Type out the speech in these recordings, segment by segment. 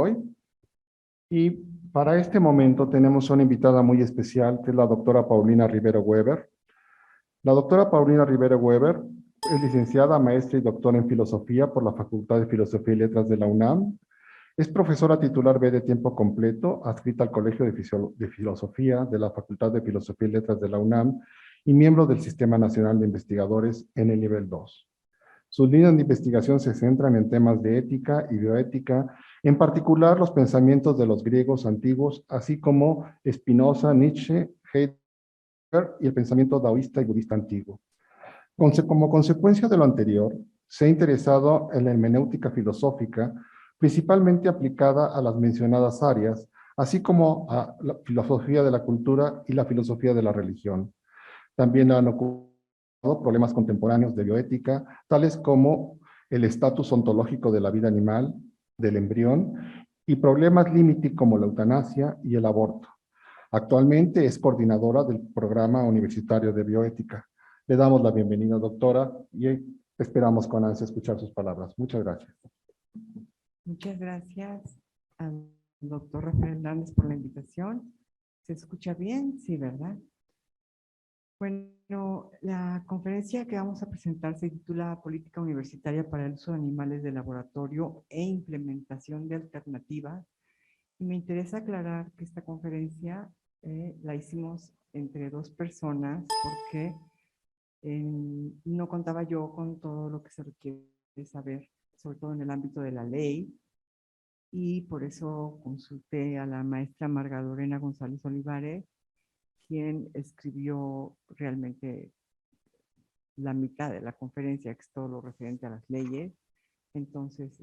hoy. Y para este momento tenemos una invitada muy especial, que es la doctora Paulina Rivero Weber. La doctora Paulina Rivero Weber es licenciada, maestra y doctora en filosofía por la Facultad de Filosofía y Letras de la UNAM. Es profesora titular B de tiempo completo, adscrita al Colegio de Filosofía de la Facultad de Filosofía y Letras de la UNAM y miembro del Sistema Nacional de Investigadores en el nivel 2. Sus líneas de investigación se centran en temas de ética y bioética, en particular los pensamientos de los griegos antiguos, así como Spinoza, Nietzsche, Heidegger y el pensamiento taoísta y budista antiguo. Como consecuencia de lo anterior, se ha interesado en la hermenéutica filosófica, principalmente aplicada a las mencionadas áreas, así como a la filosofía de la cultura y la filosofía de la religión. También han ocupado problemas contemporáneos de bioética, tales como el estatus ontológico de la vida animal, del embrión, y problemas límite como la eutanasia y el aborto. Actualmente es coordinadora del Programa Universitario de Bioética. Le damos la bienvenida, doctora, y esperamos con ansia escuchar sus palabras. Muchas gracias. Muchas gracias al doctor Rafael Hernández por la invitación. ¿Se escucha bien? Sí, ¿verdad? Bueno, la conferencia que vamos a presentar se titula Política Universitaria para el Uso de Animales de Laboratorio e Implementación de Alternativas. Y me interesa aclarar que esta conferencia la hicimos entre dos personas porque no contaba yo con todo lo que se requiere saber, sobre todo en el ámbito de la ley, y por eso consulté a la maestra Marga Lorena González Olivares, quien escribió realmente la mitad de la conferencia, que es todo lo referente a las leyes. Entonces,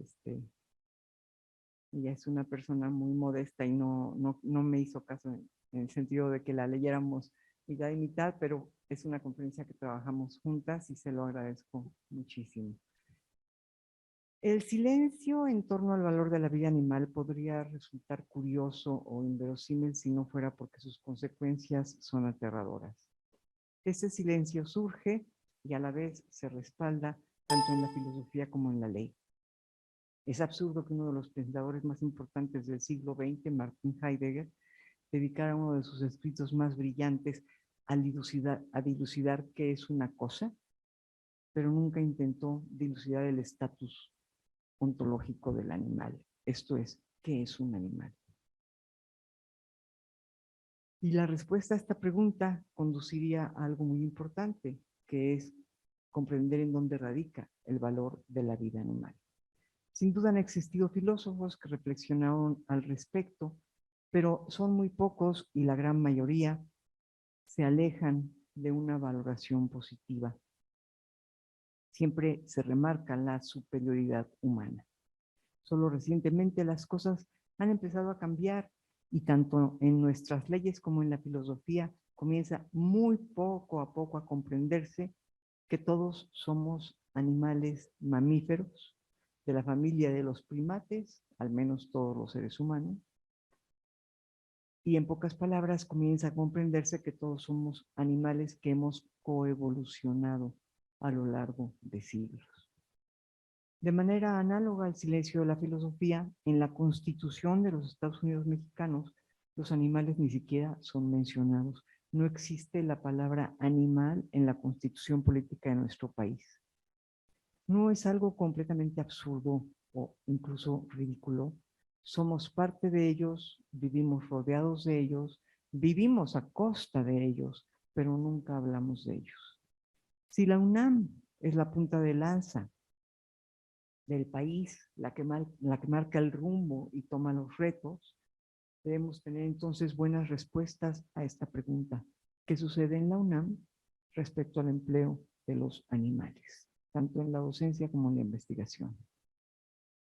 ella es una persona muy modesta y no me hizo caso en el sentido de que la leyéramos mitad y mitad, pero es una conferencia que trabajamos juntas y se lo agradezco muchísimo. El silencio en torno al valor de la vida animal podría resultar curioso o inverosímil si no fuera porque sus consecuencias son aterradoras. Ese silencio surge y a la vez se respalda tanto en la filosofía como en la ley. Es absurdo que uno de los pensadores más importantes del siglo XX, Martin Heidegger, dedicara uno de sus escritos más brillantes a dilucidar qué es una cosa, pero nunca intentó dilucidar el estatus ontológico del animal. Esto es, ¿qué es un animal? Y la respuesta a esta pregunta conduciría a algo muy importante, que es comprender en dónde radica el valor de la vida animal. Sin duda han existido filósofos que reflexionaron al respecto, pero son muy pocos y la gran mayoría se alejan de una valoración positiva. Siempre se remarca la superioridad humana. Solo recientemente las cosas han empezado a cambiar y tanto en nuestras leyes como en la filosofía comienza muy poco a comprenderse que todos somos animales mamíferos de la familia de los primates, al menos todos los seres humanos, y en pocas palabras comienza a comprenderse que todos somos animales que hemos coevolucionado a lo largo de siglos. De manera análoga al silencio de la filosofía, en la Constitución de los Estados Unidos mexicanos, los animales ni siquiera son mencionados. No existe la palabra animal en la Constitución política de nuestro país. No es algo completamente absurdo o incluso ridículo. Somos parte de ellos, vivimos rodeados de ellos, vivimos a costa de ellos, pero nunca hablamos de ellos. Si la UNAM es la punta de lanza del país, la que marca el rumbo y toma los retos, debemos tener entonces buenas respuestas a esta pregunta. ¿Qué sucede en la UNAM respecto al empleo de los animales, tanto en la docencia como en la investigación?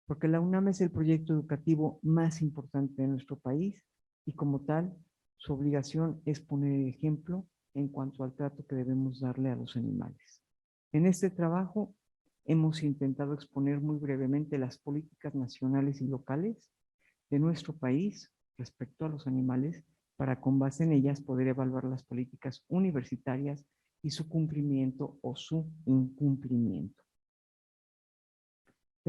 Porque la UNAM es el proyecto educativo más importante de nuestro país y como tal, su obligación es poner el ejemplo en cuanto al trato que debemos darle a los animales. En este trabajo hemos intentado exponer muy brevemente las políticas nacionales y locales de nuestro país respecto a los animales para con base en ellas poder evaluar las políticas universitarias y su cumplimiento o su incumplimiento.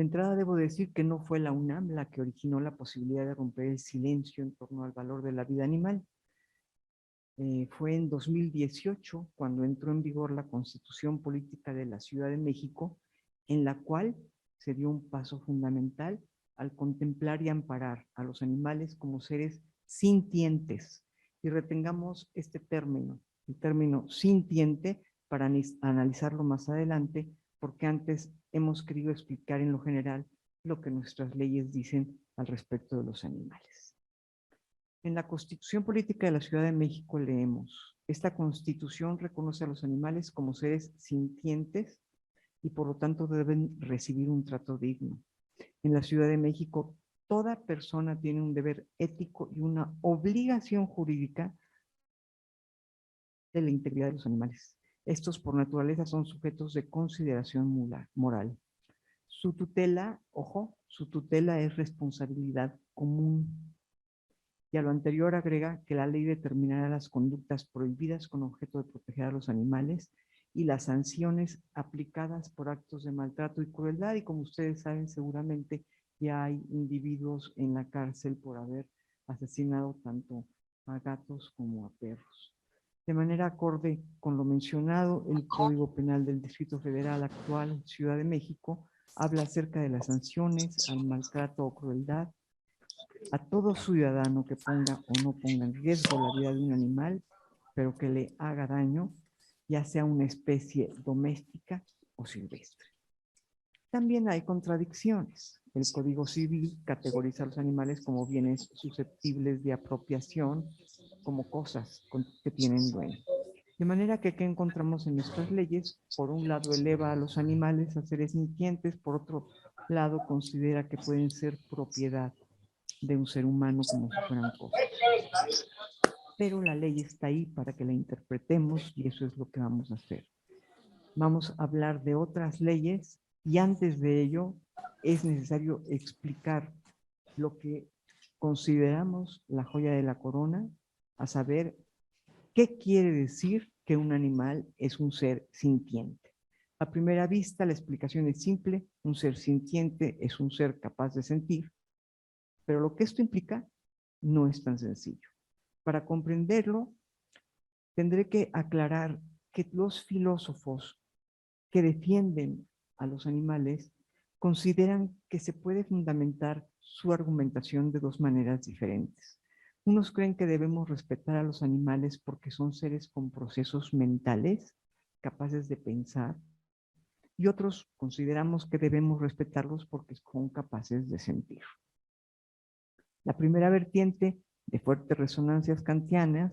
De entrada debo decir que no fue la UNAM la que originó la posibilidad de romper el silencio en torno al valor de la vida animal. Fue en 2018 cuando entró en vigor la Constitución Política de la Ciudad de México, en la cual se dio un paso fundamental al contemplar y amparar a los animales como seres sintientes. Y retengamos este término, el término sintiente, para analizarlo más adelante, porque antes hemos querido explicar en lo general lo que nuestras leyes dicen al respecto de los animales. En la Constitución Política de la Ciudad de México leemos: esta Constitución reconoce a los animales como seres sintientes y por lo tanto deben recibir un trato digno. En la Ciudad de México, toda persona tiene un deber ético y una obligación jurídica de la integridad de los animales. Estos por naturaleza son sujetos de consideración moral. Su tutela, ojo, su tutela es responsabilidad común. Y a lo anterior agrega que la ley determinará las conductas prohibidas con objeto de proteger a los animales y las sanciones aplicadas por actos de maltrato y crueldad. Y como ustedes saben, seguramente ya hay individuos en la cárcel por haber asesinado tanto a gatos como a perros. De manera acorde con lo mencionado, el Código Penal del Distrito Federal actual, Ciudad de México, habla acerca de las sanciones al maltrato o crueldad a todo ciudadano que ponga o no ponga en riesgo la vida de un animal, pero que le haga daño, ya sea una especie doméstica o silvestre. También hay contradicciones. El Código Civil categoriza a los animales como bienes susceptibles de apropiación, como cosas que tienen dueño. De manera que, ¿qué encontramos en nuestras leyes? Por un lado, eleva a los animales a seres sintientes, por otro lado, considera que pueden ser propiedad de un ser humano como si fueran cosas. Pero la ley está ahí para que la interpretemos y eso es lo que vamos a hacer. Vamos a hablar de otras leyes y antes de ello es necesario explicar lo que consideramos la joya de la corona, a saber, ¿qué quiere decir que un animal es un ser sintiente? A primera vista, la explicación es simple: un ser sintiente es un ser capaz de sentir, pero lo que esto implica no es tan sencillo. Para comprenderlo, tendré que aclarar que los filósofos que defienden a los animales consideran que se puede fundamentar su argumentación de dos maneras diferentes. Unos creen que debemos respetar a los animales porque son seres con procesos mentales, capaces de pensar, y otros consideramos que debemos respetarlos porque son capaces de sentir. La primera vertiente, de fuertes resonancias kantianas,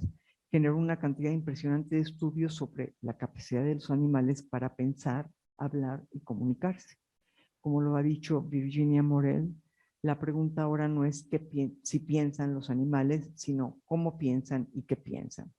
generó una cantidad impresionante de estudios sobre la capacidad de los animales para pensar, hablar y comunicarse. Como lo ha dicho Virginia Morel, la pregunta ahora no es si piensan los animales, sino cómo piensan y qué piensan.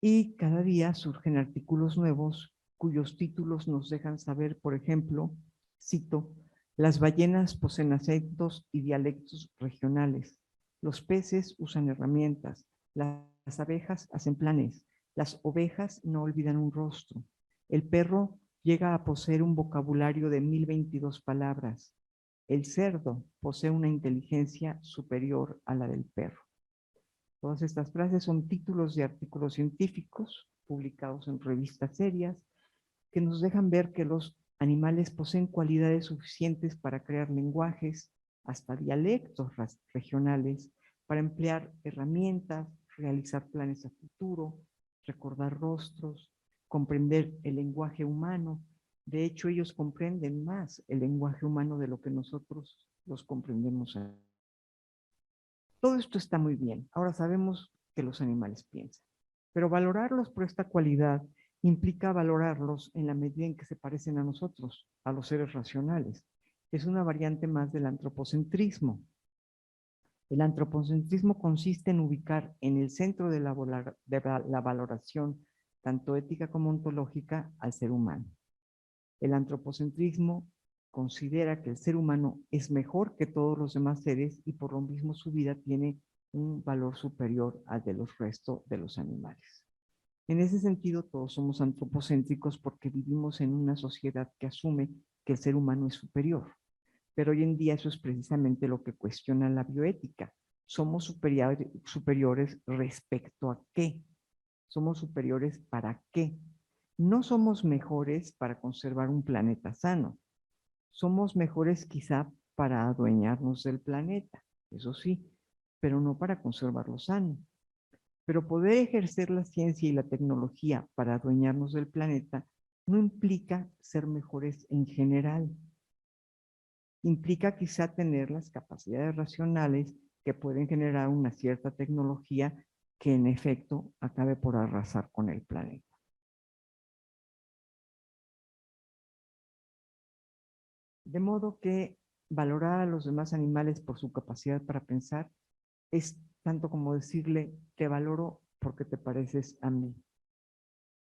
Y cada día surgen artículos nuevos cuyos títulos nos dejan saber, por ejemplo, cito: las ballenas poseen acentos y dialectos regionales. Los peces usan herramientas. Las abejas hacen planes. Las ovejas no olvidan un rostro. El perro llega a poseer un vocabulario de 1022 palabras. El cerdo posee una inteligencia superior a la del perro. Todas estas frases son títulos de artículos científicos publicados en revistas serias que nos dejan ver que los animales poseen cualidades suficientes para crear lenguajes, hasta dialectos regionales, para emplear herramientas, realizar planes a futuro, recordar rostros, comprender el lenguaje humano. De hecho, ellos comprenden más el lenguaje humano de lo que nosotros los comprendemos. Todo esto está muy bien. Ahora sabemos que los animales piensan, pero valorarlos por esta cualidad implica valorarlos en la medida en que se parecen a nosotros, a los seres racionales. Es una variante más del antropocentrismo. El antropocentrismo consiste en ubicar en el centro de la valoración, tanto ética como ontológica, al ser humano. El antropocentrismo considera que el ser humano es mejor que todos los demás seres y por lo mismo su vida tiene un valor superior al de los restos de los animales. En ese sentido, todos somos antropocéntricos porque vivimos en una sociedad que asume que el ser humano es superior. Pero hoy en día eso es precisamente lo que cuestiona la bioética. ¿Somos superiores respecto a qué? ¿Somos superiores para qué? No somos mejores para conservar un planeta sano. Somos mejores quizá para adueñarnos del planeta, eso sí, pero no para conservarlo sano. Pero poder ejercer la ciencia y la tecnología para adueñarnos del planeta no implica ser mejores en general. Implica quizá tener las capacidades racionales que pueden generar una cierta tecnología que en efecto acabe por arrasar con el planeta. De modo que valorar a los demás animales por su capacidad para pensar es tanto como decirle, te valoro porque te pareces a mí.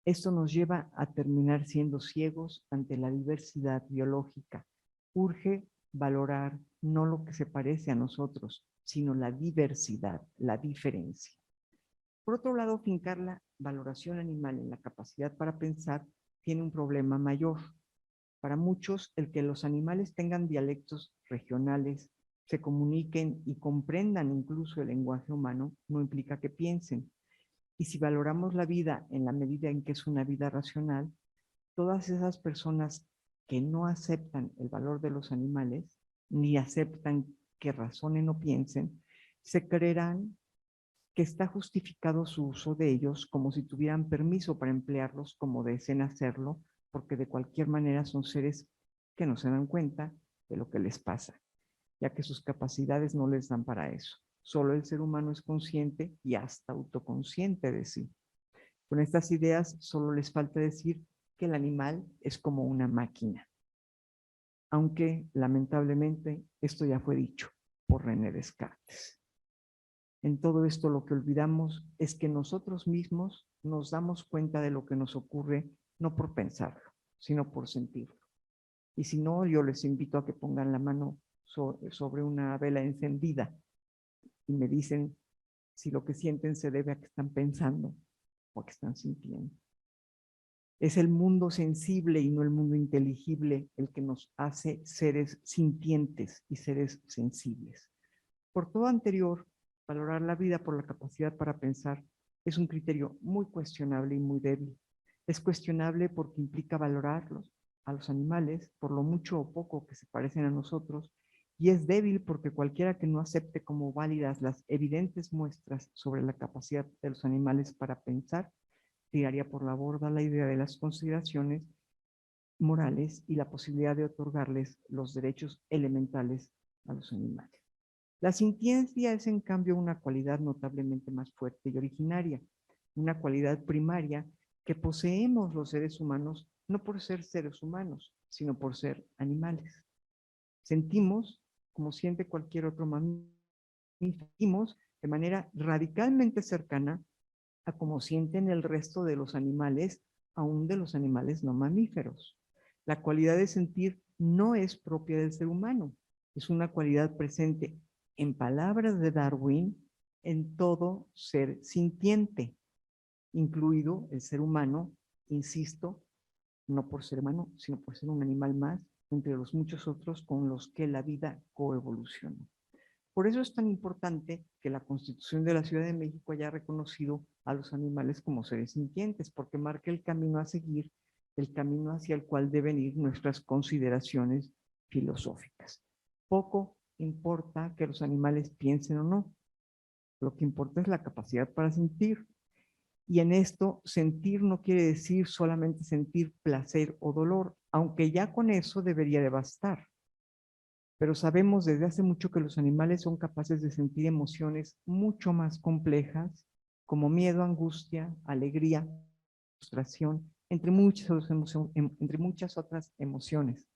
Esto nos lleva a terminar siendo ciegos ante la diversidad biológica. Urge valorar no lo que se parece a nosotros, sino la diversidad, la diferencia. Por otro lado, fincar la valoración animal en la capacidad para pensar tiene un problema mayor. Para muchos, el que los animales tengan dialectos regionales, se comuniquen y comprendan incluso el lenguaje humano, no implica que piensen. Y si valoramos la vida en la medida en que es una vida racional, todas esas personas que no aceptan el valor de los animales, ni aceptan que razonen o piensen, se creerán que está justificado su uso de ellos como si tuvieran permiso para emplearlos como deseen hacerlo, porque de cualquier manera son seres que no se dan cuenta de lo que les pasa, ya que sus capacidades no les dan para eso. Solo el ser humano es consciente y hasta autoconsciente de sí. Con estas ideas solo les falta decir que el animal es como una máquina, aunque lamentablemente esto ya fue dicho por René Descartes. En todo esto lo que olvidamos es que nosotros mismos nos damos cuenta de lo que nos ocurre no por pensarlo, sino por sentirlo. Y si no, yo les invito a que pongan la mano sobre una vela encendida y me dicen si lo que sienten se debe a que están pensando o a que están sintiendo. Es el mundo sensible y no el mundo inteligible el que nos hace seres sintientes y seres sensibles. Por todo anterior, valorar la vida por la capacidad para pensar es un criterio muy cuestionable y muy débil. Es cuestionable porque implica valorarlos a los animales por lo mucho o poco que se parecen a nosotros, y es débil porque cualquiera que no acepte como válidas las evidentes muestras sobre la capacidad de los animales para pensar, tiraría por la borda la idea de las consideraciones morales y la posibilidad de otorgarles los derechos elementales a los animales. La sintiencia es, en cambio, una cualidad notablemente más fuerte y originaria, una cualidad primaria que poseemos los seres humanos no por ser seres humanos, sino por ser animales. Sentimos como siente cualquier otro mamífero, sentimos de manera radicalmente cercana a como sienten el resto de los animales, aún de los animales no mamíferos. La cualidad de sentir no es propia del ser humano, es una cualidad presente, en palabras de Darwin, en todo ser sintiente, incluido el ser humano, insisto, no por ser humano, sino por ser un animal más entre los muchos otros con los que la vida coevoluciona. Por eso es tan importante que la Constitución de la Ciudad de México haya reconocido a los animales como seres sintientes, porque marca el camino a seguir, el camino hacia el cual deben ir nuestras consideraciones filosóficas. Poco importa que los animales piensen o no, lo que importa es la capacidad para sentir. Y en esto, sentir no quiere decir solamente sentir placer o dolor, aunque ya con eso debería de bastar. Pero sabemos desde hace mucho que los animales son capaces de sentir emociones mucho más complejas, como miedo, angustia, alegría, frustración, entre muchas otras emociones.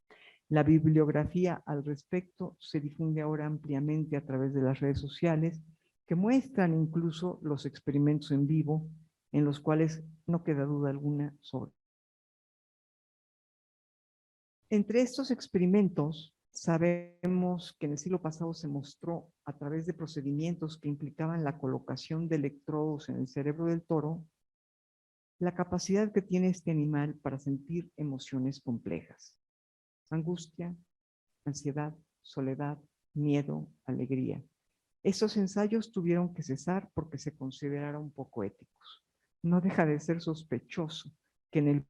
La bibliografía al respecto se difunde ahora ampliamente a través de las redes sociales, que muestran incluso los experimentos en vivo, en los cuales no queda duda alguna sobre. Entre estos experimentos, sabemos que en el siglo pasado se mostró a través de procedimientos que implicaban la colocación de electrodos en el cerebro del toro, la capacidad que tiene este animal para sentir emociones complejas. angustia, ansiedad, soledad, miedo, alegría. Estos ensayos tuvieron que cesar porque se consideraron poco éticos. No deja de ser sospechoso que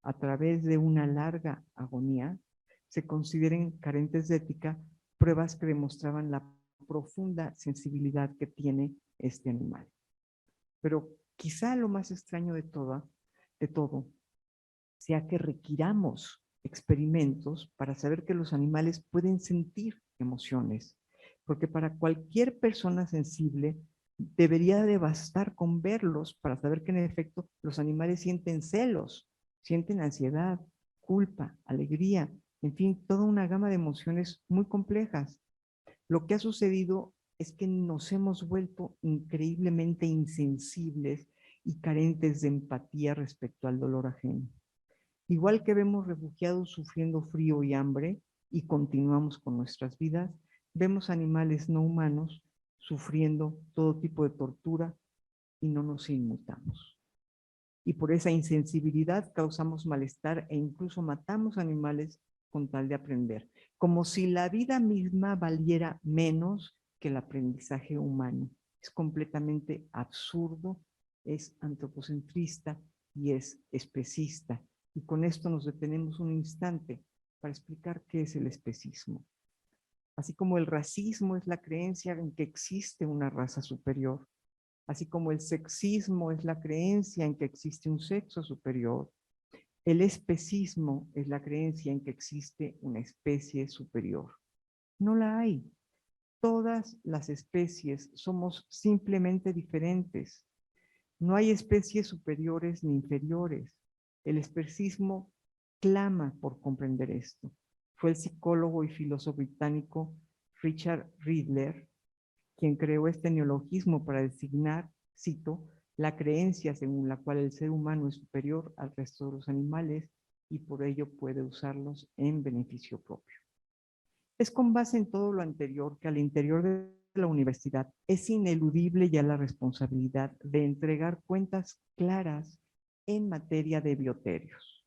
a través de una larga agonía se consideren carentes de ética pruebas que demostraban la profunda sensibilidad que tiene este animal. Pero quizá lo más extraño de todo sea que requiramos experimentos para saber que los animales pueden sentir emociones, porque para cualquier persona sensible debería de bastar con verlos para saber que en efecto los animales sienten celos, sienten ansiedad, culpa, alegría, en fin, toda una gama de emociones muy complejas. Lo que ha sucedido es que nos hemos vuelto increíblemente insensibles y carentes de empatía respecto al dolor ajeno. Igual que vemos refugiados sufriendo frío y hambre y continuamos con nuestras vidas, vemos animales no humanos sufriendo todo tipo de tortura y no nos inmutamos. Y por esa insensibilidad causamos malestar e incluso matamos animales con tal de aprender, como si la vida misma valiera menos que el aprendizaje humano. Es completamente absurdo, es antropocentrista y es especista. Y con esto nos detenemos un instante para explicar qué es el especismo. Así como el racismo es la creencia en que existe una raza superior, así como el sexismo es la creencia en que existe un sexo superior, el especismo es la creencia en que existe una especie superior. No la hay. Todas las especies somos simplemente diferentes. No hay especies superiores ni inferiores. El especismo clama por comprender esto. Fue el psicólogo y filósofo británico Richard Riedler quien creó este neologismo para designar, cito, la creencia según la cual el ser humano es superior al resto de los animales y por ello puede usarlos en beneficio propio. Es con base en todo lo anterior que al interior de la universidad es ineludible ya la responsabilidad de entregar cuentas claras en materia de bioterios.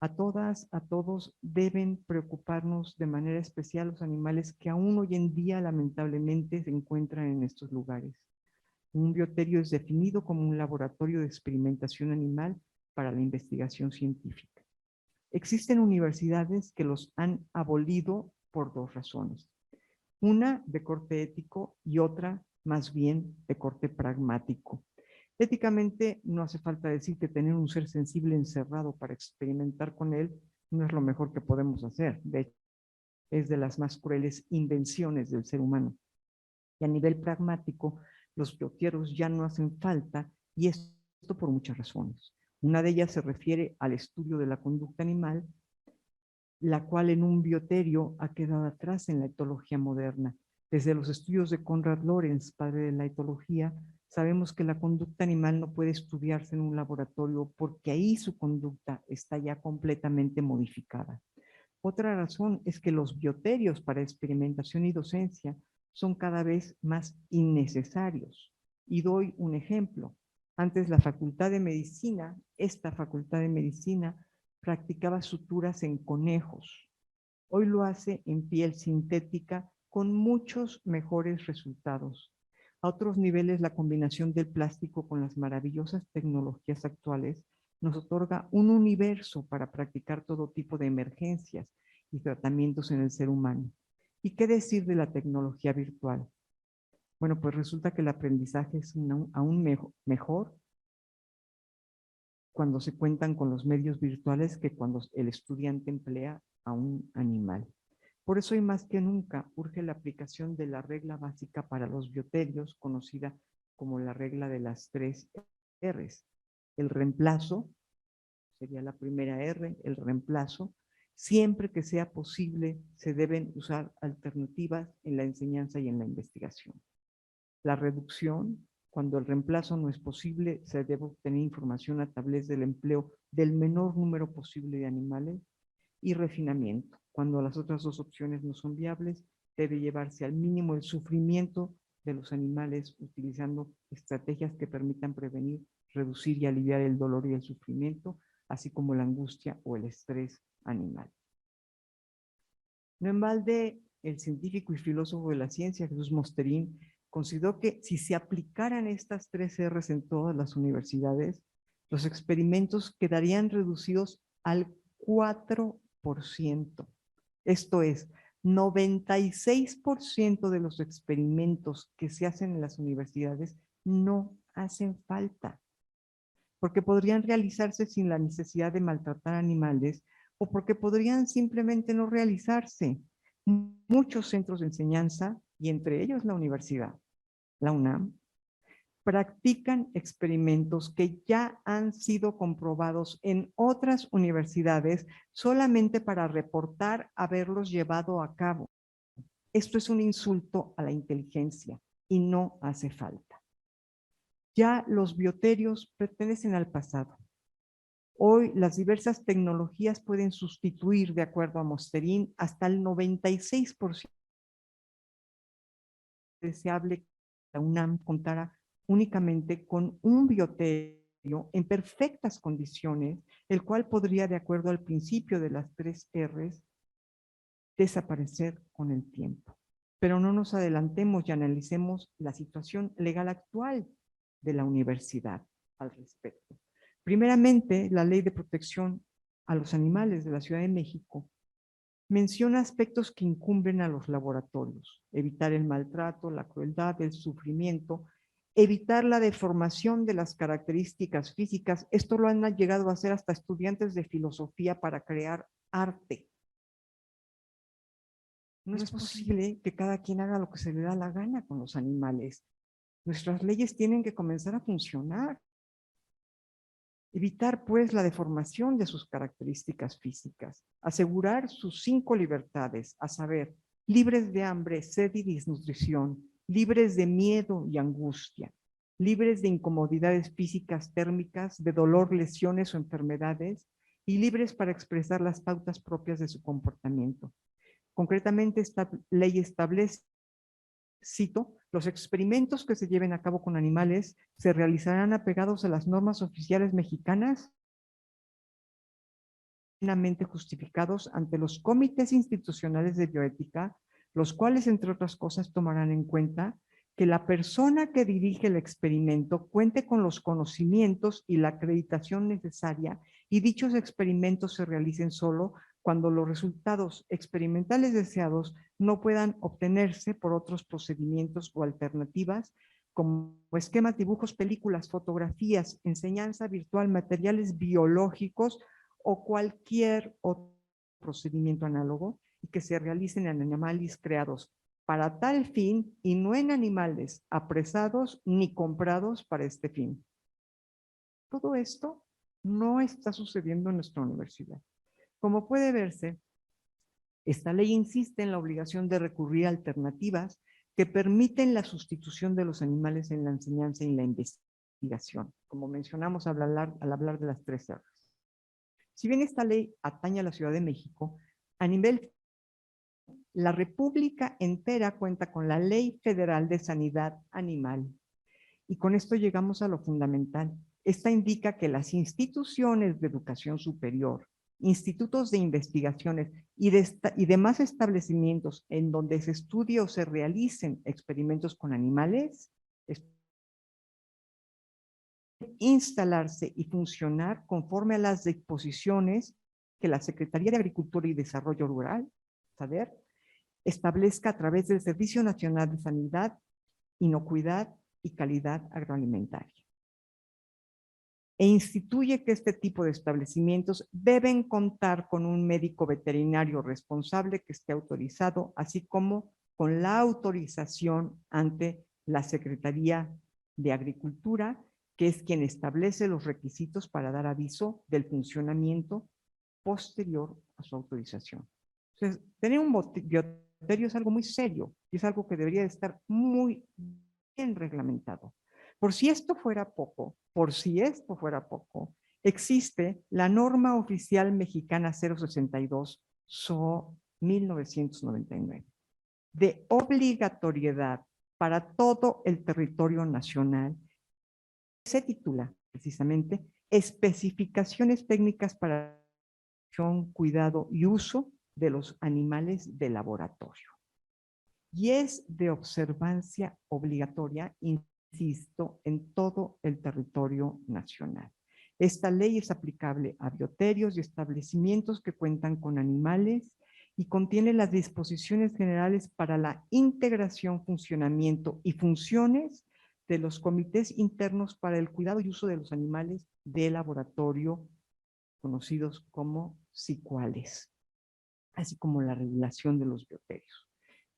A todas, a todos deben preocuparnos de manera especial los animales que aún hoy en día lamentablemente se encuentran en estos lugares. Un bioterio es definido como un laboratorio de experimentación animal para la investigación científica. Existen universidades que los han abolido por dos razones. Una de corte ético y otra más bien de corte pragmático. Éticamente, no hace falta decir que tener un ser sensible encerrado para experimentar con él no es lo mejor que podemos hacer. De hecho, es de las más crueles invenciones del ser humano. Y a nivel pragmático, los biotieros ya no hacen falta, y esto por muchas razones. Una de ellas se refiere al estudio de la conducta animal, la cual en un bioterio ha quedado atrás en la etología moderna. Desde los estudios de Konrad Lorenz, padre de la etología, sabemos que la conducta animal no puede estudiarse en un laboratorio porque ahí su conducta está ya completamente modificada. Otra razón es que los bioterios para experimentación y docencia son cada vez más innecesarios. Y doy un ejemplo. Antes la Facultad de Medicina, esta Facultad de Medicina, practicaba suturas en conejos. Hoy lo hace en piel sintética con muchos mejores resultados. A otros niveles, la combinación del plástico con las maravillosas tecnologías actuales nos otorga un universo para practicar todo tipo de emergencias y tratamientos en el ser humano. ¿Y qué decir de la tecnología virtual? Bueno, pues resulta que el aprendizaje es aún mejor cuando se cuentan con los medios virtuales que cuando el estudiante emplea a un animal. Por eso, y más que nunca, urge la aplicación de la regla básica para los bioterios, conocida como la regla de las 3 R's. El reemplazo, sería la primera R, el reemplazo. Siempre que sea posible, se deben usar alternativas en la enseñanza y en la investigación. La reducción, cuando el reemplazo no es posible, se debe obtener información a través del empleo del menor número posible de animales. Y refinamiento, cuando las otras dos opciones no son viables, debe llevarse al mínimo el sufrimiento de los animales utilizando estrategias que permitan prevenir, reducir y aliviar el dolor y el sufrimiento así como la angustia o el estrés animal. No en balde, el científico y filósofo de la ciencia, Jesús Mosterín, consideró que si se aplicaran estas 3 R's en todas las universidades, los experimentos quedarían reducidos al 4%. Esto es, 96% de los experimentos que se hacen en las universidades no hacen falta, porque podrían realizarse sin la necesidad de maltratar animales o porque podrían simplemente no realizarse. Muchos centros de enseñanza, y entre ellos la universidad, la UNAM, practican experimentos que ya han sido comprobados en otras universidades solamente para reportar haberlos llevado a cabo. Esto es un insulto a la inteligencia y no hace falta. Ya los bioterios pertenecen al pasado. Hoy las diversas tecnologías pueden sustituir, de acuerdo a Mosterín, hasta el 96% deseable que la UNAM contara únicamente con un bioterio en perfectas condiciones, el cual podría, de acuerdo al principio de las 3 R's, desaparecer con el tiempo. Pero no nos adelantemos y analicemos la situación legal actual de la universidad al respecto. Primeramente, la Ley de Protección a los Animales de la Ciudad de México menciona aspectos que incumben a los laboratorios: evitar el maltrato, la crueldad, el sufrimiento, evitar la deformación de las características físicas. Esto lo han llegado a hacer hasta estudiantes de filosofía para crear arte. No es posible que cada quien haga lo que se le da la gana con los animales. Nuestras leyes tienen que comenzar a funcionar. Evitar, pues, la deformación de sus características físicas. Asegurar sus 5 libertades, a saber, libres de hambre, sed y desnutrición, libres de miedo y angustia, libres de incomodidades físicas térmicas, de dolor, lesiones o enfermedades, y libres para expresar las pautas propias de su comportamiento. Concretamente, esta ley establece, cito, los experimentos que se lleven a cabo con animales se realizarán apegados a las normas oficiales mexicanas, plenamente justificados ante los comités institucionales de bioética, los cuales, entre otras cosas, tomarán en cuenta que la persona que dirige el experimento cuente con los conocimientos y la acreditación necesaria, y dichos experimentos se realicen solo cuando los resultados experimentales deseados no puedan obtenerse por otros procedimientos o alternativas, como esquemas, dibujos, películas, fotografías, enseñanza virtual, materiales biológicos o cualquier otro procedimiento análogo, y que se realicen en animales creados para tal fin y no en animales apresados ni comprados para este fin. Todo esto no está sucediendo en nuestra universidad. Como puede verse, esta ley insiste en la obligación de recurrir a alternativas que permiten la sustitución de los animales en la enseñanza y la investigación, como mencionamos al hablar de las 3 R's. Si bien esta ley atañe a la Ciudad de México, a nivel la República entera cuenta con la Ley Federal de Sanidad Animal. Y con esto llegamos a lo fundamental. Esta indica que las instituciones de educación superior, institutos de investigaciones y demás establecimientos en donde se estudie o se realicen experimentos con animales, instalarse y funcionar conforme a las disposiciones que la Secretaría de Agricultura y Desarrollo Rural, SADER, establezca a través del Servicio Nacional de Sanidad, Inocuidad y Calidad Agroalimentaria. E instituye que este tipo de establecimientos deben contar con un médico veterinario responsable que esté autorizado, así como con la autorización ante la Secretaría de Agricultura, que es quien establece los requisitos para dar aviso del funcionamiento posterior a su autorización. Entonces, tener un bioterio es algo muy serio y es algo que debería estar muy bien reglamentado. Por si esto fuera poco, existe la norma oficial mexicana 062 SO 1999 de obligatoriedad para todo el territorio nacional. Se titula precisamente especificaciones técnicas para cuidado y uso de los animales de laboratorio. Y es de observancia obligatoria, insisto, en todo el territorio nacional. Esta ley es aplicable a bioterios y establecimientos que cuentan con animales y contiene las disposiciones generales para la integración, funcionamiento y funciones de los comités internos para el cuidado y uso de los animales de laboratorio, conocidos como CICUALES, así como la regulación de los bioterios.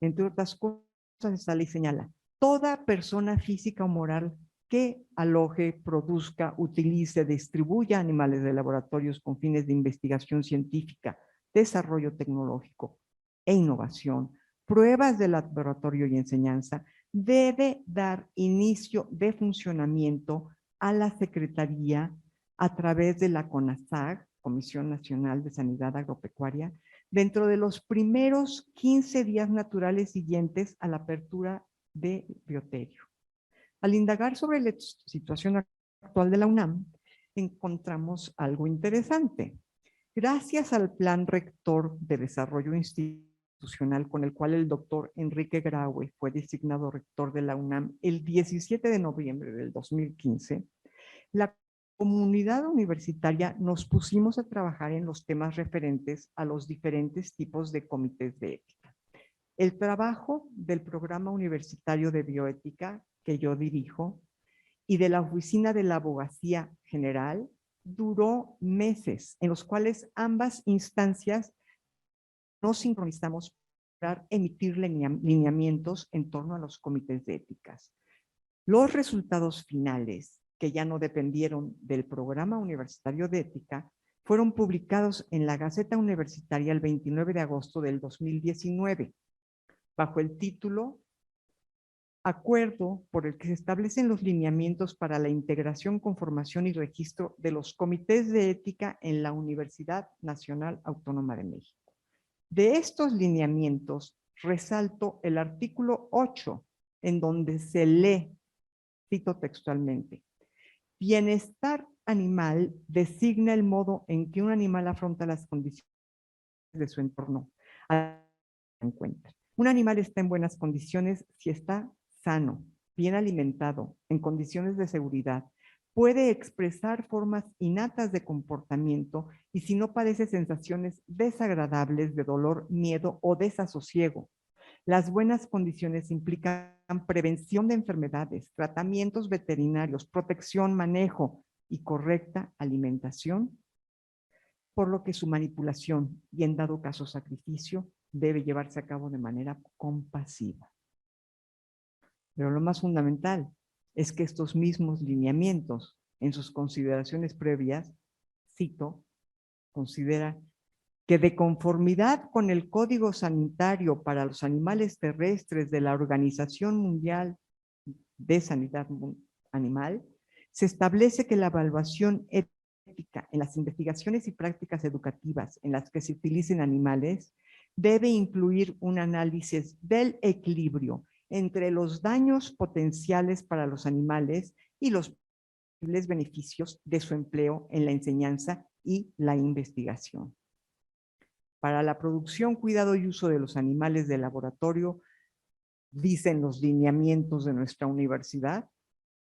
Entre otras cosas, esta ley señala: toda persona física o moral que aloje, produzca, utilice, distribuya animales de laboratorios con fines de investigación científica, desarrollo tecnológico e innovación, pruebas de laboratorio y enseñanza, debe dar inicio de funcionamiento a la Secretaría a través de la CONASAG, Comisión Nacional de Sanidad Agropecuaria, dentro de los primeros 15 días naturales siguientes a la apertura de bioterio. Al indagar sobre la situación actual de la UNAM, encontramos algo interesante. Gracias al Plan Rector de Desarrollo Institucional, con el cual el doctor Enrique Graue fue designado rector de la UNAM el 17 de noviembre del 2015, la comunidad universitaria nos pusimos a trabajar en los temas referentes a los diferentes tipos de comités de ética. El trabajo del Programa Universitario de Bioética, que yo dirijo, y de la Oficina de la Abogacía General, duró meses, en los cuales ambas instancias nos sincronizamos para emitir lineamientos en torno a los comités de éticas. Los resultados finales, que ya no dependieron del Programa Universitario de Ética, fueron publicados en la Gaceta Universitaria el 29 de agosto del 2019, bajo el título Acuerdo por el que se establecen los lineamientos para la integración, conformación y registro de los comités de ética en la Universidad Nacional Autónoma de México. De estos lineamientos, resalto el artículo 8, en donde se lee, cito textualmente: bienestar animal designa el modo en que un animal afronta las condiciones de su entorno. Un animal está en buenas condiciones si está sano, bien alimentado, en condiciones de seguridad, puede expresar formas innatas de comportamiento y si no padece sensaciones desagradables de dolor, miedo o desasosiego. Las buenas condiciones implican prevención de enfermedades, tratamientos veterinarios, protección, manejo y correcta alimentación, por lo que su manipulación y, en dado caso, sacrificio debe llevarse a cabo de manera compasiva. Pero lo más fundamental es que estos mismos lineamientos, en sus consideraciones previas, cito, considera que de conformidad con el Código Sanitario para los Animales Terrestres de la Organización Mundial de Sanidad Animal, se establece que la evaluación ética en las investigaciones y prácticas educativas en las que se utilicen animales debe incluir un análisis del equilibrio entre los daños potenciales para los animales y los posibles beneficios de su empleo en la enseñanza y la investigación. Para la producción, cuidado y uso de los animales de laboratorio, dicen los lineamientos de nuestra universidad,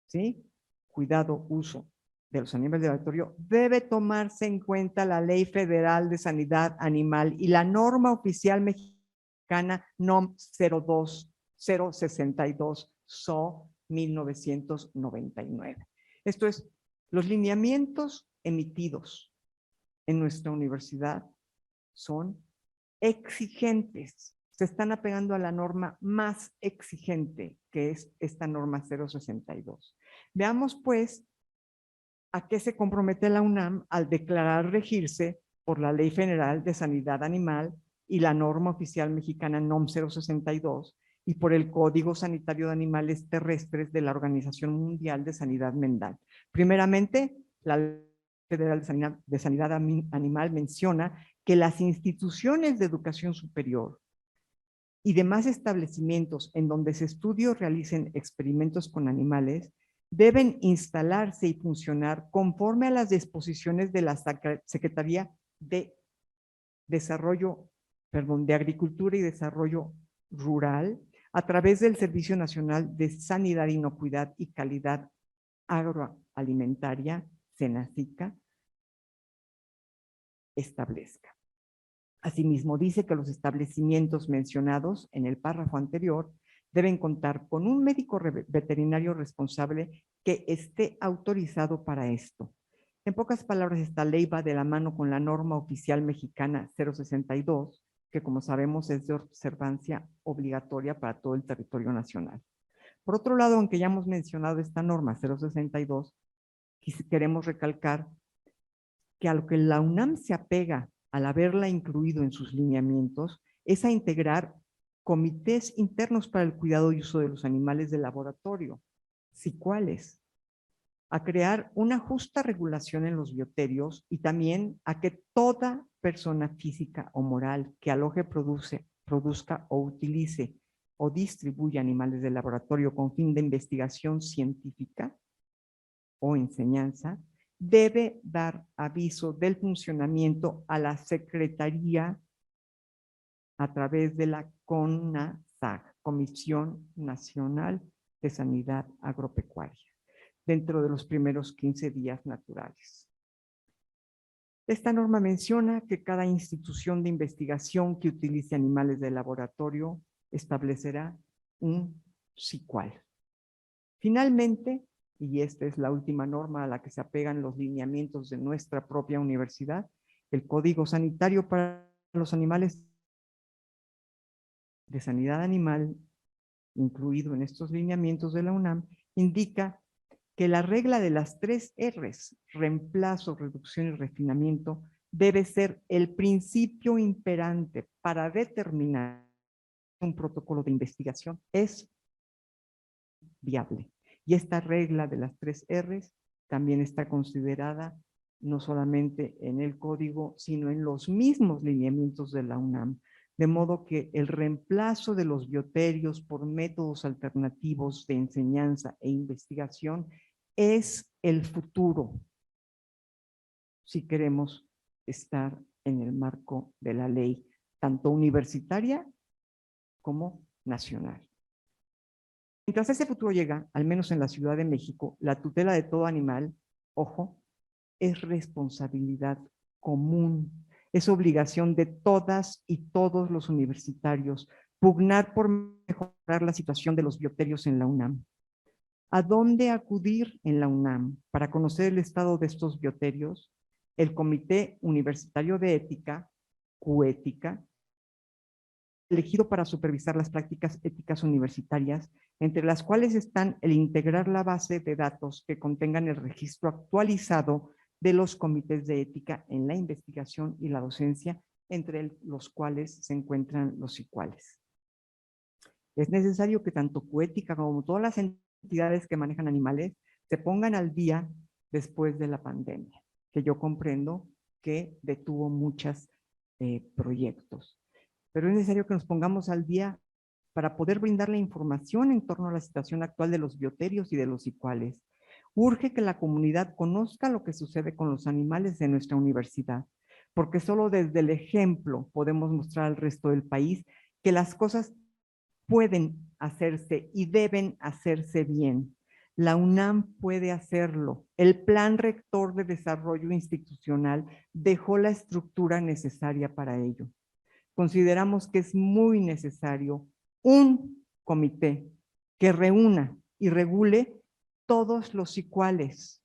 ¿sí? Cuidado, uso de los animales de laboratorio, debe tomarse en cuenta la Ley Federal de Sanidad Animal y la norma oficial mexicana NOM 062 SO 1999. Esto es, los lineamientos emitidos en nuestra universidad son exigentes. Se están apegando a la norma más exigente, que es esta norma 062. Veamos, pues, a qué se compromete la UNAM al declarar regirse por la Ley Federal de Sanidad Animal y la norma oficial mexicana NOM 062 y por el Código Sanitario de Animales Terrestres de la Organización Mundial de Sanidad Mental. Primeramente, la Ley Federal de Sanidad Animal menciona que las instituciones de educación superior y demás establecimientos en donde se estudie o realicen experimentos con animales deben instalarse y funcionar conforme a las disposiciones de la Secretaría de de Agricultura y Desarrollo Rural, a través del Servicio Nacional de Sanidad, Inocuidad y Calidad Agroalimentaria, SENASICA, establezca. Asimismo, dice que los establecimientos mencionados en el párrafo anterior deben contar con un médico veterinario responsable que esté autorizado para esto. En pocas palabras, esta ley va de la mano con la norma oficial mexicana 062, que como sabemos es de observancia obligatoria para todo el territorio nacional. Por otro lado, aunque ya hemos mencionado esta norma 062, queremos recalcar que a lo que la UNAM se apega al haberla incluido en sus lineamientos es a integrar comités internos para el cuidado y uso de los animales de laboratorio, ¿cuáles? A crear una justa regulación en los bioterios y también a que toda persona física o moral que aloje, produzca o utilice o distribuya animales de laboratorio con fin de investigación científica o enseñanza, debe dar aviso del funcionamiento a la Secretaría a través de la CONASAG, Comisión Nacional de Sanidad Agropecuaria, dentro de los primeros 15 días naturales. Esta norma menciona que cada institución de investigación que utilice animales de laboratorio establecerá un CICUAL. Finalmente, y esta es la última norma a la que se apegan los lineamientos de nuestra propia universidad, el Código Sanitario para los Animales de Sanidad Animal, incluido en estos lineamientos de la UNAM, indica que la regla de las 3 R's, reemplazo, reducción y refinamiento, debe ser el principio imperante para determinar un protocolo de investigación es viable. Y esta regla de las 3 R's también está considerada no solamente en el código, sino en los mismos lineamientos de la UNAM. De modo que el reemplazo de los bioterios por métodos alternativos de enseñanza e investigación es el futuro, si queremos estar en el marco de la ley, tanto universitaria como nacional. Mientras ese futuro llega, al menos en la Ciudad de México, la tutela de todo animal, ojo, es responsabilidad común. Es obligación de todas y todos los universitarios pugnar por mejorar la situación de los bioterios en la UNAM. ¿A dónde acudir en la UNAM para conocer el estado de estos bioterios? El Comité Universitario de Ética, CUÉtica, elegido para supervisar las prácticas éticas universitarias, entre las cuales están el integrar la base de datos que contengan el registro actualizado de los comités de ética en la investigación y la docencia, entre los cuales se encuentran los CICUALES. Es necesario que tanto CUÉtica como todas las entidades que manejan animales se pongan al día después de la pandemia, que yo comprendo que detuvo muchos proyectos. Pero es necesario que nos pongamos al día para poder brindar la información en torno a la situación actual de los bioterios y de los CICUALES. Urge que la comunidad conozca lo que sucede con los animales de nuestra universidad, porque solo desde el ejemplo podemos mostrar al resto del país que las cosas pueden hacerse y deben hacerse bien. La UNAM puede hacerlo. El Plan Rector de Desarrollo Institucional dejó la estructura necesaria para ello. Consideramos que es muy necesario un comité que reúna y regule todos los CICUALES.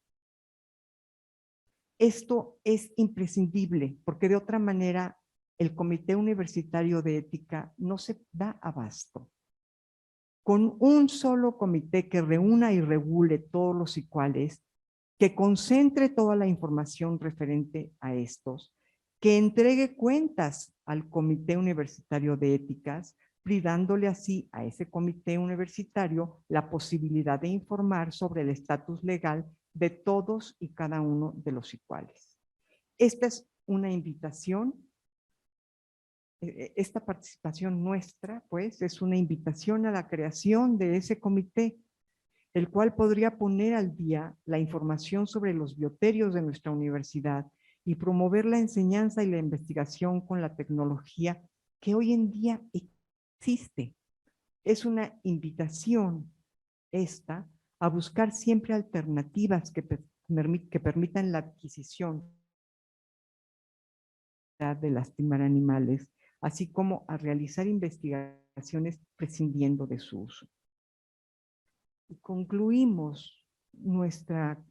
Esto es imprescindible porque de otra manera el Comité Universitario de Ética no se da abasto. Con un solo comité que reúna y regule todos los CICUALES, que concentre toda la información referente a estos, que entregue cuentas al Comité Universitario de Éticas, privándole así a ese comité universitario la posibilidad de informar sobre el estatus legal de todos y cada uno de los CICUALES. Esta es una invitación. Esta participación nuestra, pues, es una invitación a la creación de ese comité. el cual podría poner al día la información sobre los bioterios de nuestra universidad y promover la enseñanza y la investigación con la tecnología que hoy en día existe. Es una invitación esta a buscar siempre alternativas que permitan la adquisición de lastimar animales, así como a realizar investigaciones prescindiendo de su uso. Y concluimos nuestra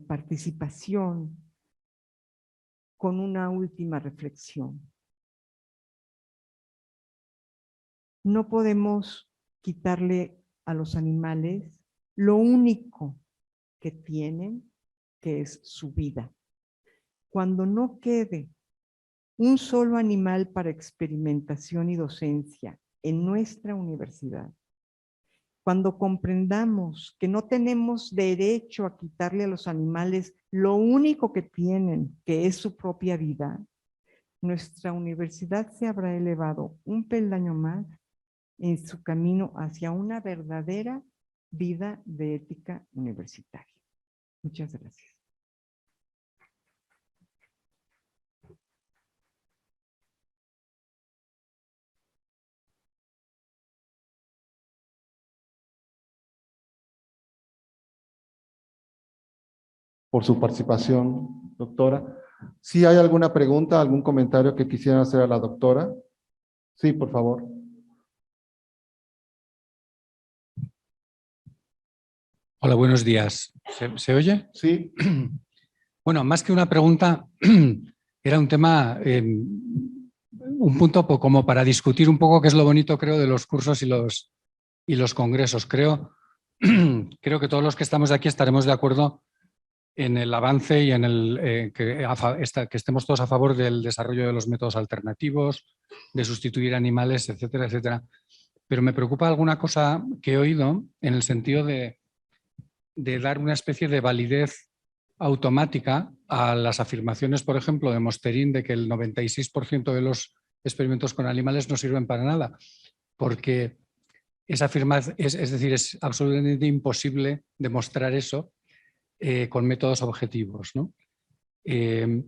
participación con una última reflexión. No podemos quitarle a los animales lo único que tienen, que es su vida. Cuando no quede un solo animal para experimentación y docencia en nuestra universidad, cuando comprendamos que no tenemos derecho a quitarle a los animales lo único que tienen, que es su propia vida, nuestra universidad se habrá elevado un peldaño más en su camino hacia una verdadera vida de ética universitaria. Muchas gracias. Por su participación, doctora. ¿Sí hay alguna pregunta, algún comentario que quisieran hacer a la doctora? Sí, por favor. Hola, buenos días. ¿Se oye? Sí. Bueno, más que una pregunta, era un tema, un punto como para discutir un poco qué es lo bonito, creo, de los cursos y los congresos. Creo que todos los que estamos aquí estaremos de acuerdo en el avance y en el que estemos todos a favor del desarrollo de los métodos alternativos, de sustituir animales, etcétera, etcétera. Pero me preocupa alguna cosa que he oído en el sentido de dar una especie de validez automática a las afirmaciones, por ejemplo, de Mosterin de que el 96% de los experimentos con animales no sirven para nada, porque esa afirmación, es decir, es absolutamente imposible demostrar eso con métodos objetivos, ¿no? Y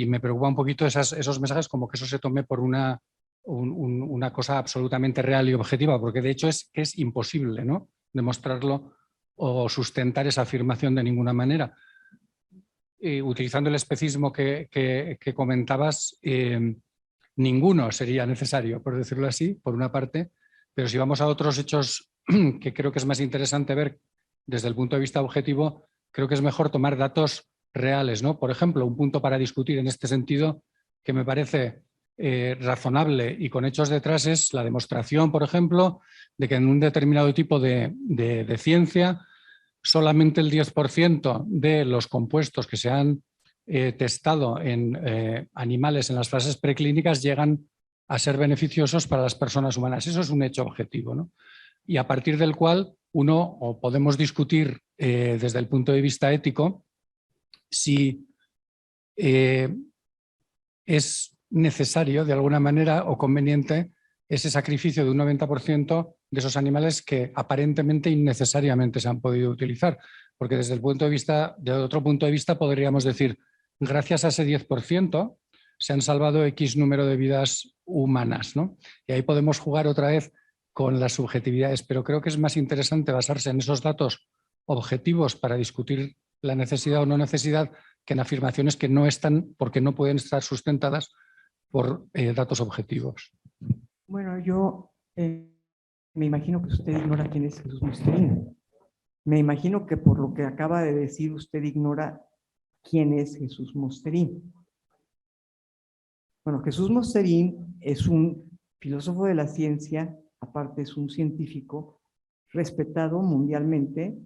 me preocupa un poquito esos mensajes como que eso se tome por una cosa absolutamente real y objetiva, porque de hecho es que es imposible, ¿no?, demostrarlo o sustentar esa afirmación de ninguna manera. Utilizando el especismo que comentabas, ninguno sería necesario, por decirlo así, por una parte, pero si vamos a otros hechos que creo que es más interesante ver desde el punto de vista objetivo, creo que es mejor tomar datos reales, ¿no? Por ejemplo, un punto para discutir en este sentido que me parece razonable y con hechos detrás es la demostración, por ejemplo, de que en un determinado tipo de ciencia solamente el 10% de los compuestos que se han testado en animales en las fases preclínicas llegan a ser beneficiosos para las personas humanas. Eso es un hecho objetivo, ¿no? Y a partir del cual o podemos discutir desde el punto de vista ético si es necesario de alguna manera o conveniente ese sacrificio de un 90% de esos animales que aparentemente innecesariamente se han podido utilizar. Porque desde otro punto de vista podríamos decir, gracias a ese 10% se han salvado X número de vidas humanas, ¿no? Y ahí podemos jugar otra vez con las subjetividades, pero creo que es más interesante basarse en esos datos objetivos para discutir la necesidad o no necesidad que en afirmaciones que no están, porque no pueden estar sustentadas por datos objetivos. Bueno, yo me imagino que usted ignora quién es Jesús Mosterin. Me imagino que por lo que acaba de decir usted ignora quién es Jesús Mosterin. Bueno, Jesús Mosterin es un filósofo de la ciencia, aparte es un científico respetado mundialmente.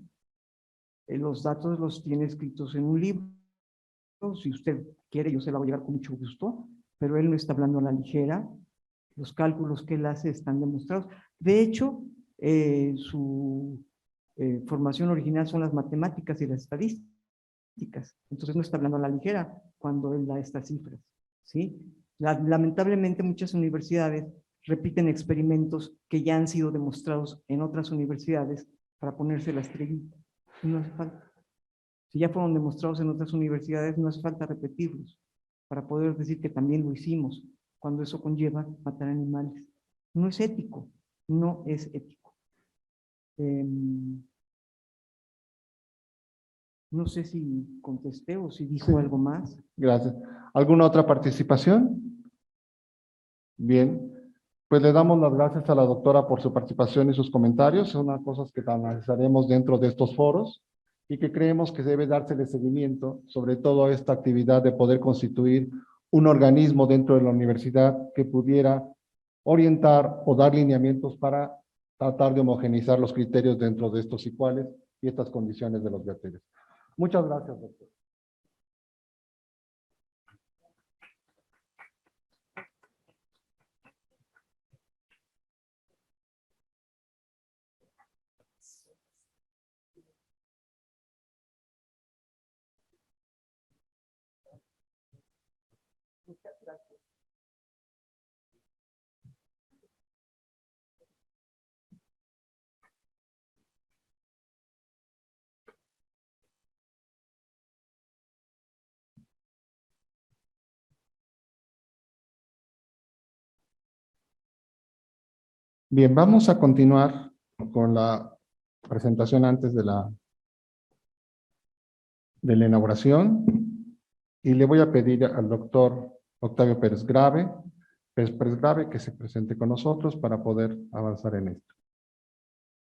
Los datos los tiene escritos en un libro. Si usted quiere, yo se la voy a llevar con mucho gusto, pero él no está hablando a la ligera. Los cálculos que él hace están demostrados. De hecho, su formación original son las matemáticas y las estadísticas. Entonces no está hablando a la ligera cuando él da estas cifras, ¿sí? Lamentablemente muchas universidades repiten experimentos que ya han sido demostrados en otras universidades para ponerse la estrellita. Y no hace falta. Si ya fueron demostrados en otras universidades, no hace falta repetirlos para poder decir que también lo hicimos, cuando eso conlleva matar animales. No es ético, no es ético. No sé si contesté o si dijo Sí. algo más. Gracias. ¿Alguna otra participación? Bien, pues le damos las gracias a la doctora por su participación y sus comentarios. Son las cosas que analizaremos dentro de estos foros y que creemos que debe dársele seguimiento, sobre todo a esta actividad de poder constituir un organismo dentro de la universidad que pudiera orientar o dar lineamientos para tratar de homogeneizar los criterios dentro de estos ICUALES y estas condiciones de los vertederos. Muchas gracias, doctor. Bien, vamos a continuar con la presentación antes de la inauguración y le voy a pedir al doctor Octavio Pérez Grave que se presente con nosotros para poder avanzar en esto.